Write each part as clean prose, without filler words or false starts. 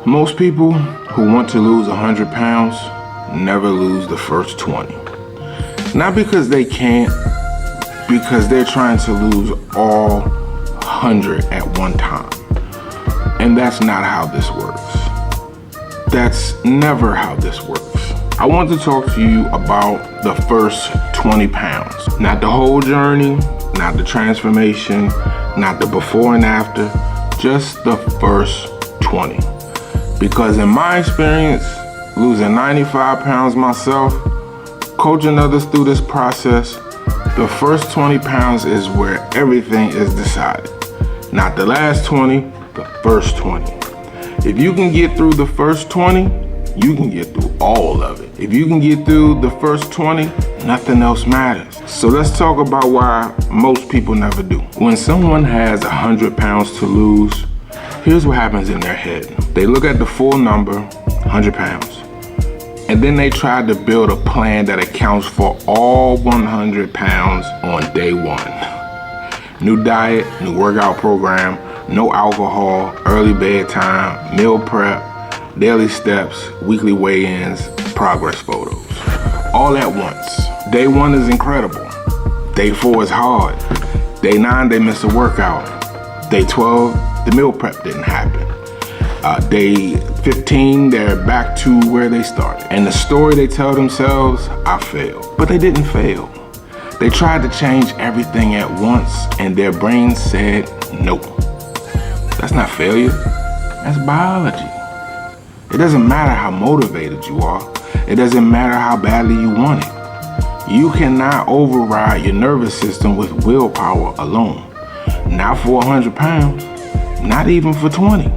Most people who want to lose 100 pounds never lose the first 20. Not because they can't, because they're trying to lose all 100 at one time. And that's not how this works. That's never how this works. I want to talk to you about the first 20 pounds. Not the whole journey, not the transformation, not the before and after, just the first 20. Because in my experience, losing 95 pounds myself, coaching others through this process, the first 20 pounds is where everything is decided. Not the last 20, the first 20. If you can get through the first 20, you can get through all of it. If you can get through the first 20, nothing else matters. So let's talk about why most people never do. When someone has 100 pounds to lose, here's what happens in their head. They look at the full number, 100 pounds, and then they try to build a plan that accounts for all 100 pounds on day one. New diet, new workout program, no alcohol, early bedtime, meal prep, daily steps, weekly weigh-ins, progress photos. All at once. Day 1 is incredible. Day 4 is hard. Day 9, they miss a workout. Day 12, the meal prep didn't happen. Day 15, they're back to where they started. And the story they tell themselves, I failed. But they didn't fail. They tried to change everything at once and their brain said, nope. That's not failure, that's biology. It doesn't matter how motivated you are. It doesn't matter how badly you want it. You cannot override your nervous system with willpower alone. Not for 100 pounds, not even for 20.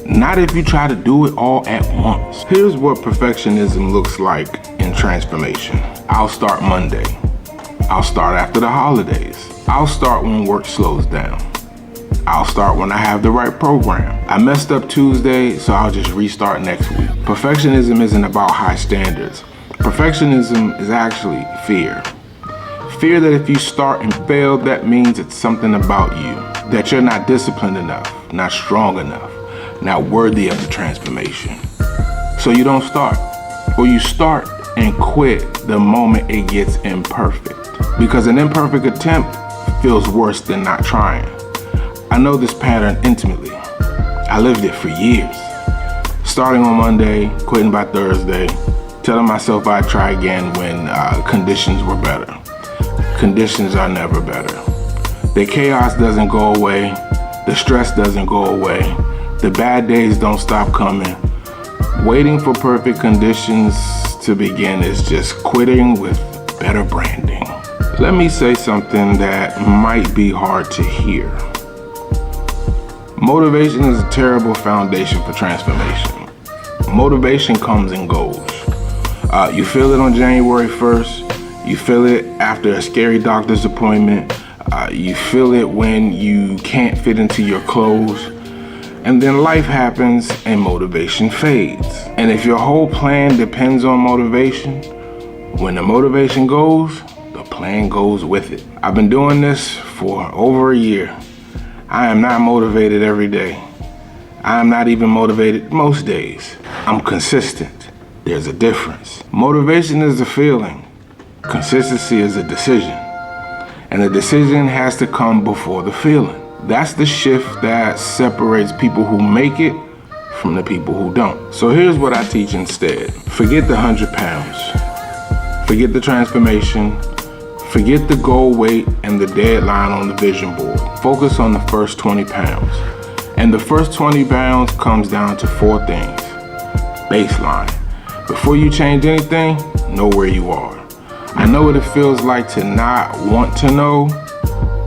Not if you try to do it all at once. Here's what perfectionism looks like in transformation. I'll start Monday. I'll start after the holidays. I'll start when work slows down. I'll start when I have the right program. I messed up Tuesday, so I'll just restart next week. Perfectionism isn't about high standards. Perfectionism is actually fear. Fear that if you start and fail, that means it's something about you. That you're not disciplined enough, not strong enough, not worthy of the transformation. So you don't start. Or you start and quit the moment it gets imperfect. Because an imperfect attempt feels worse than not trying. I know this pattern intimately. I lived it for years. Starting on Monday, quitting by Thursday, telling myself I'd try again when conditions were better. Conditions are never better. The chaos doesn't go away. The stress doesn't go away. The bad days don't stop coming. Waiting for perfect conditions to begin is just quitting with better branding. Let me say something that might be hard to hear. Motivation is a terrible foundation for transformation. Motivation comes and goes. You feel it on January 1st. You feel it after a scary doctor's appointment. You feel it when you can't fit into your clothes. And then life happens and motivation fades. And if your whole plan depends on motivation, when the motivation goes, the plan goes with it. I've been doing this for over a year. I am not motivated every day. I am not even motivated most days. I'm consistent. There's a difference. Motivation is a feeling. Consistency is a decision. And the decision has to come before the feeling. That's the shift that separates people who make it from the people who don't. So here's what I teach instead. Forget the 100 pounds. Forget the transformation. Forget the goal weight and the deadline on the vision board. Focus on the first 20 pounds. And the first 20 pounds comes down to 4 things. Baseline. Before you change anything, know where you are. I know what it feels like to not want to know.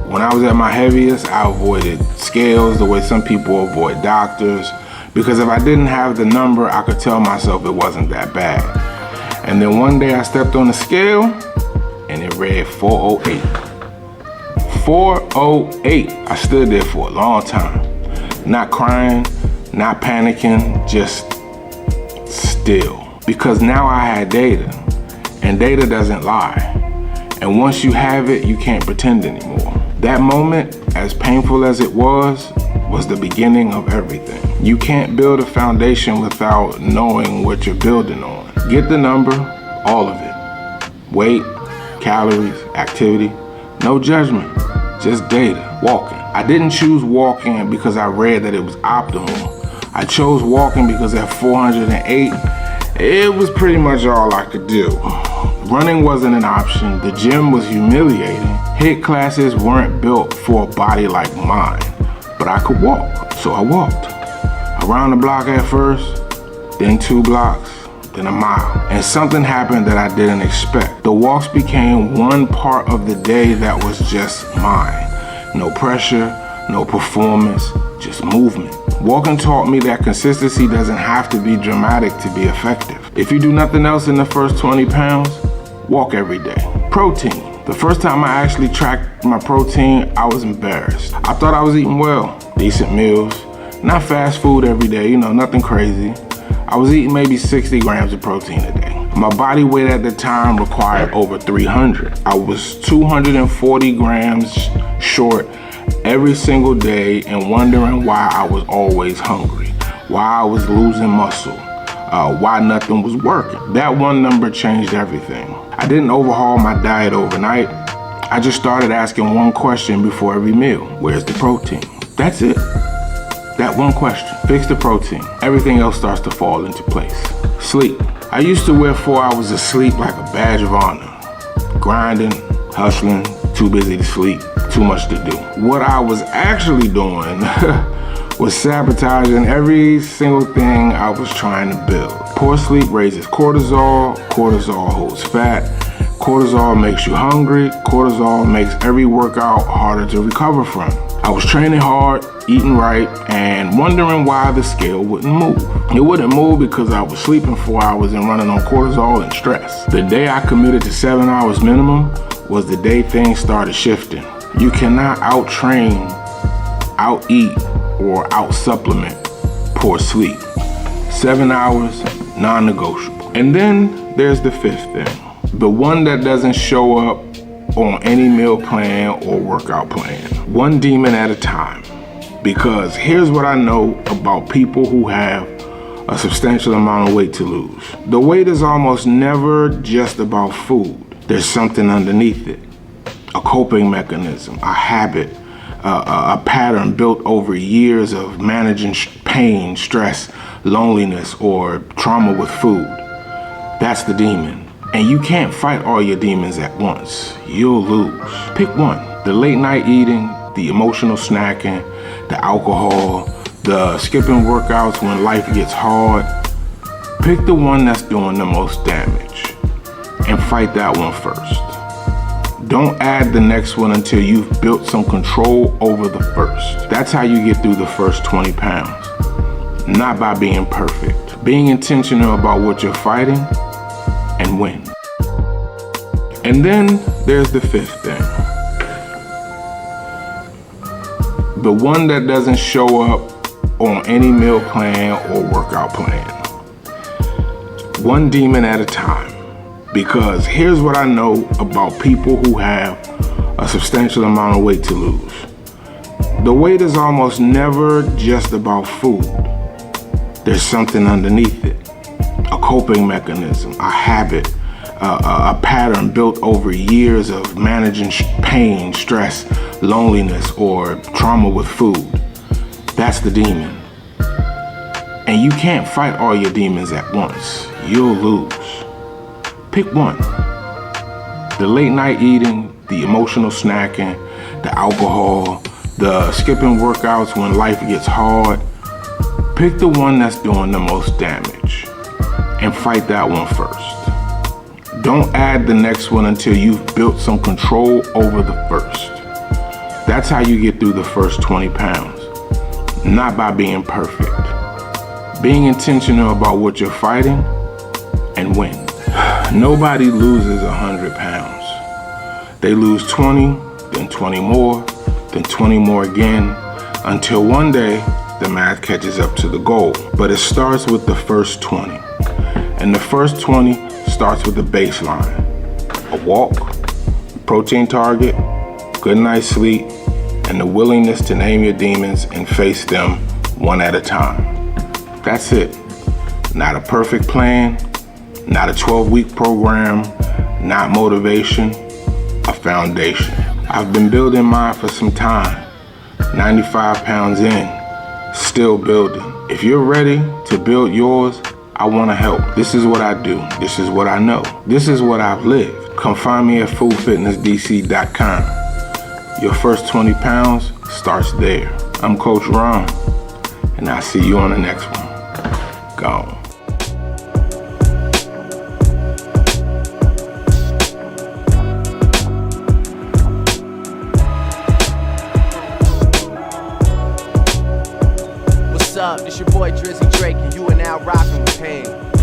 When I was at my heaviest, I avoided scales the way some people avoid doctors. Because if I didn't have the number, I could tell myself it wasn't that bad. And then one day I stepped on the scale, and it read 408. 408. I stood there for a long time. Not crying, not panicking, just still. Because now I had data, and data doesn't lie. And once you have it, you can't pretend anymore. That moment, as painful as it was was the beginning of everything. You can't build a foundation without knowing what you're building on. Get the number, all of it. Weight, calories, activity, no judgment, just data, walking. I didn't choose walking because I read that it was optimal. I chose walking because at 408, it was pretty much all I could do. Running wasn't an option, the gym was humiliating. HIIT classes weren't built for a body like mine, but I could walk, so I walked. Around the block at first, then 2 blocks, then a mile. And something happened that I didn't expect. The walks became one part of the day that was just mine. No pressure, no performance, just movement. Walking taught me that consistency doesn't have to be dramatic to be effective. If you do nothing else in the first 20 pounds, walk every day. Protein. The first time I actually tracked my protein, I was embarrassed. I thought I was eating well, decent meals, not fast food every day, nothing crazy. I was eating maybe 60 grams of protein a day. My body weight at the time required over 300. I was 240 grams short every single day and wondering why I was always hungry, why I was losing muscle, why nothing was working. That one number changed everything. I didn't overhaul my diet overnight. I just started asking one question before every meal. Where's the protein? That's it. That one question. Fix the protein. Everything else starts to fall into place. Sleep. I used to wear 4 hours of sleep like a badge of honor. Grinding, hustling, too busy to sleep, too much to do. What I was actually doing was sabotaging every single thing I was trying to build. Poor sleep raises cortisol, cortisol holds fat, cortisol makes you hungry, cortisol makes every workout harder to recover from. I was training hard, eating right, and wondering why the scale wouldn't move. It wouldn't move because I was sleeping 4 hours and running on cortisol and stress. The day I committed to 7 hours minimum was the day things started shifting. You cannot out-train, out-eat, or out-supplement poor sleep. 7 hours, non-negotiable. And then there's the 5th thing. The one that doesn't show up on any meal plan or workout plan. One demon at a time. Because here's what I know about people who have a substantial amount of weight to lose. The weight is almost never just about food. There's something underneath it. A coping mechanism, a habit, a pattern built over years of managing pain, stress, loneliness, or trauma with food. That's the demon. And you can't fight all your demons at once. You'll lose. Pick one. The late night eating, the emotional snacking, the alcohol, the skipping workouts when life gets hard. Pick the one that's doing the most damage and fight that one first. Don't add the next one until you've built some control over the first. That's how you get through the first 20 pounds. Not by being perfect. Being intentional about what you're fighting and win. And then there's the 5th thing. The one that doesn't show up on any meal plan or workout plan. One demon at a time. Because here's what I know about people who have a substantial amount of weight to lose. The weight is almost never just about food. There's something underneath it. A coping mechanism, a habit, a pattern built over years of managing pain, stress, loneliness, or trauma with food. That's the demon. And you can't fight all your demons at once. You'll lose. Pick one. The late night eating, the emotional snacking, the alcohol, the skipping workouts when life gets hard. Pick the one that's doing the most damage and fight that one first. Don't add the next one until you've built some control over the first. That's how you get through the first 20 pounds. Not by being perfect. Being intentional about what you're fighting and win. Nobody loses 100 pounds. They lose 20, then 20 more, then 20 more again, until one day the math catches up to the goal. But it starts with the first 20. And the first 20 starts with the baseline. A walk, protein target, good night's sleep, and the willingness to name your demons and face them one at a time. That's it. Not a perfect plan, not a 12-week program, not motivation, a foundation. I've been building mine for some time, 95 pounds in, still building. If you're ready to build yours, I want to help. This is what I do. This is what I know. This is what I've lived. Come find me at fullfitnessdc.com. Your first 20 pounds starts there. I'm Coach Ron, and I'll see you on the next one. Gone. What's up? It's your boy Drizzy Drake, and you are now rocking with Pain.